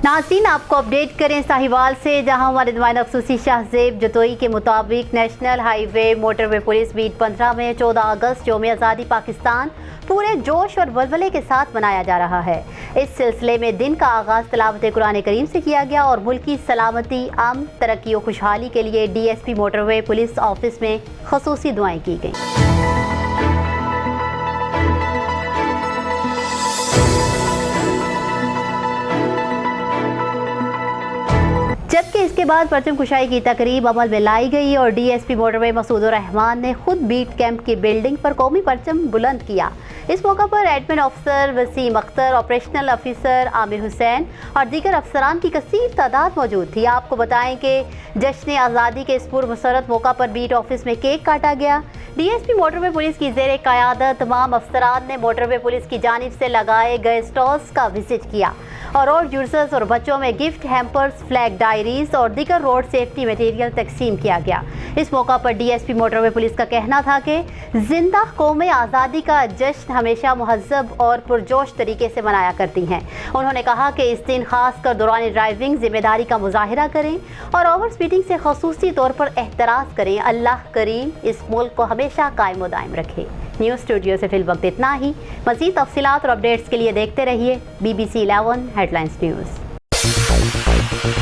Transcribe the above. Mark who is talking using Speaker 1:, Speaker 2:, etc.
Speaker 1: नाज़रीन, आपको अपडेट करें साहिवाल से, जहां हमारे नुमाइंदा खसूसी शाहजेब जतोई के मुताबिक national highway motorway police beat 15 में 14 अगस्त यौम आज़ादी पाकिस्तान पूरे जोश और वलवले के साथ मनाया जा रहा है। इस सिलसिले में दिन का आगाज़ तिलावत कुरान करीम से किया गया और मुल्क की सलामती, अमन, तरक्की और खुशहाली के लिए DSP मोटरवे पुलिस ऑफिस में खसूसी दुआएं की गईं। जबकि इसके बाद परचम कुशाई की तकरीब अमल में लाई गई और DSP मोटरवे मसूदुर रहमान ने खुद बीट कैंप की बिल्डिंग पर कौमी परचम बुलंद किया। इस मौका पर एडमिन अफसर वसीम अख्तर, ऑपरेशनल ऑफिसर आमिर हुसैन और दीगर अफसरान की कसीर तादाद मौजूद थी। आपको बताएं कि जश्न आज़ादी के इस पुरमसरत मौका पर बीट ऑफिस में केक काटा गया। DSP मोटरवे पुलिस की ज़ेर क़यादत तमाम अफसरान ने मोटरवे पुलिस की जानिब से लगाए गए स्टॉल्स का विजिट किया और रोड यूजर्स और बच्चों में गिफ्ट हैम्पर्स, फ्लैग डायरीज और दीगर रोड सेफ्टी मटेरियल तकसीम किया गया। इस मौका पर DSP मोटरवे पुलिस का कहना था कि जिंदा कौमें आज़ादी का जश्न हमेशा मुहज़्ज़ब और पुरजोश तरीके से मनाया करती हैं। उन्होंने कहा कि इस दिन खासकर दौरान ड्राइविंग जिम्मेदारी का मुजाहिरा करें और ओवर स्पीडिंग से खसूसी तौर पर एहतराज करें। अल्लाह करीम इस मुल्क को हमेशा कायम व दायम रखे। न्यूज़ स्टूडियो से फिल वक्त इतना ही। मज़ीद तफसीलात और अपडेट्स के लिए देखते रहिए BBC 11 हेडलाइंस न्यूज़।